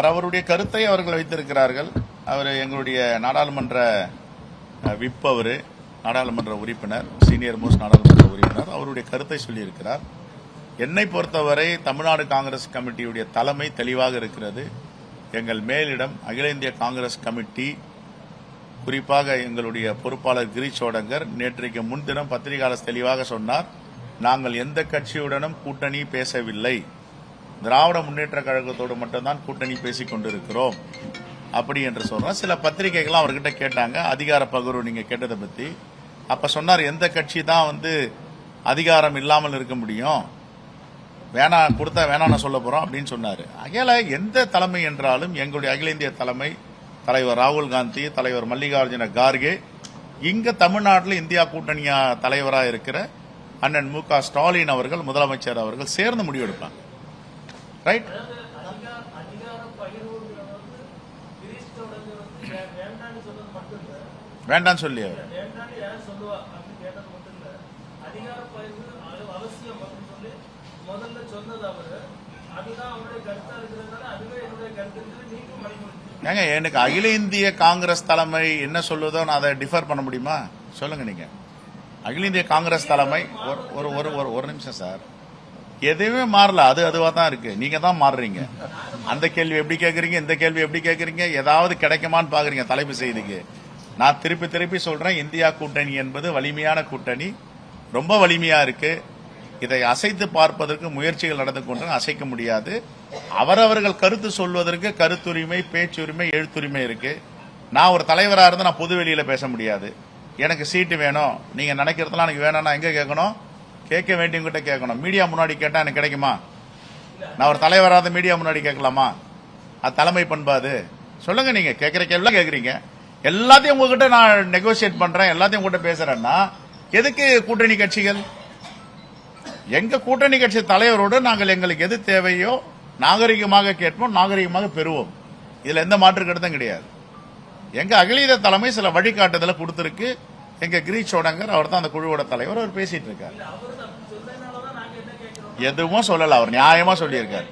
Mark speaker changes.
Speaker 1: அவருடைய கருத்தை அவர்கள் வைத்திருக்கிறார்கள். அவர் எங்களுடைய நாடாளுமன்ற விப், அவரு நாடாளுமன்ற உறுப்பினர், சீனியர் மோஸ்ட் நாடாளுமன்ற உறுப்பினர், அவருடைய கருத்தை சொல்லியிருக்கிறார். என்னை பொறுத்தவரை தமிழ்நாடு காங்கிரஸ் கமிட்டியுடைய தலைமை தெளிவாக இருக்கிறது. எங்கள் மேலிடம் அகில இந்திய காங்கிரஸ் கமிட்டி, குறிப்பாக எங்களுடைய பொறுப்பாளர் கிரீஷ் சோடங்கர் நேற்றைக்கு முன்தினம் பத்திரிகையாளர் தெளிவாக சொன்னார், நாங்கள் எந்த கட்சியுடனும் கூட்டணி பேசவில்லை, திராவிட முன்னேற்ற கழகத்தோடு மட்டும்தான் கூட்டணி பேசிக் கொண்டிருக்கிறோம் அப்படி என்று சொல்றோம். சில பத்திரிகைகள் அவர்கிட்ட கேட்டாங்க அதிகார பகிர்வு நீங்க கேட்டதை பத்தி. அப்ப சொன்னார், எந்த கட்சி தான் அதிகாரம் இல்லாமல் இருக்க முடியும், வேணா கொடுத்தா வேணான்னு சொல்ல போறோம் அப்படின்னு சொன்னாரு. அகையில எந்த தலைமை என்றாலும் எங்களுடைய அகில இந்திய தலைமை, தலைவர் ராகுல் காந்தி, தலைவர் மல்லிகார்ஜுன கார்கே, இங்க தமிழ்நாட்டில் இந்தியா கூட்டணியா தலைவராக இருக்கிற அண்ணன் மு.க. ஸ்டாலின் அவர்கள், முதலமைச்சர் அவர்கள் சேர்ந்து முடிவெடுப்பாங்க. ரைட்? வேண்டாம் சொல்லி அவர் ஏங்க, எனக்கு அகில இந்திய காங்கிரஸ் தலைமை என்ன சொல்லுதோ நான் அதை டிஃபர் பண்ண முடியுமா? சொல்லுங்க நீங்க. அகில இந்திய காங்கிரஸ் தலைமை ஒரு நிமிஷம் சார், எதுவுமே மாறல, அதுவா தான் இருக்கு. நீங்க தான் மாறுறீங்க. அந்த கேள்வி எப்படி கேட்கறீங்க, இந்த கேள்வி எப்படி கேட்கறீங்க, ஏதாவது கிடைக்குமான்னு பாக்குறீங்க தலைப்பு செய்திக்கு. நான் திருப்பி சொல்றேன், இந்தியா கூட்டணி என்பது வலிமையான கூட்டணி, ரொம்ப வலிமையா இருக்கு. இதை அசைத்து பார்ப்பதற்கு முயற்சிகள் நடந்து கொண்டு அசைக்க முடியாது. அவரவர்கள் கருத்து சொல்வதற்கு கருத்துரிமை, பேச்சுரிமை, எழுத்துரிமை இருக்கு. நான் ஒரு தலைவராக இருந்து நான் பொது வெளியில பேச முடியாது. எனக்கு சீட்டு வேணும், நீங்க நினைக்கிறதுலாம் எனக்கு வேணும்னா எங்க கேட்கணும்? கேட்க வேண்டியவங்கிட்ட கேட்கணும். மீடியா முன்னாடி கேட்டா எனக்கு கிடைக்குமா? நான் ஒரு தலைவராக மீடியா முன்னாடி கேட்கலாமா? அது தலைமை பண்பாது. சொல்லுங்க, நீங்க கேட்கிற கேள்வி கேட்கறீங்க, எல்லாத்தையும் உங்ககிட்ட நான் நெகோசியேட் பண்றேன், எல்லாத்தையும் உங்ககிட்ட பேசுறேன்னா எதுக்கு கூட்டணி கட்சிகள்? எங்க கூட்டணி கட்சி தலைவரோடு நாங்கள் எங்களுக்கு எது தேவையோ நாகரிகமாக கேட்போம், நாகரிகமாக பெறுவோம். இதுல எந்த மாற்று கருத்தும் கிடையாது. எங்க அகில இந்திய தலைமை சில வழிகாட்டுதலை கொடுத்திருக்கு. எங்க கிரீஷ் சோடங்கர், அவர் தான் அந்த குழுவோட தலைவர், அவர் பேசிட்டு இருக்காரு. எதுவும் சொல்லல, அவர் நியாயமா சொல்லியிருக்காரு.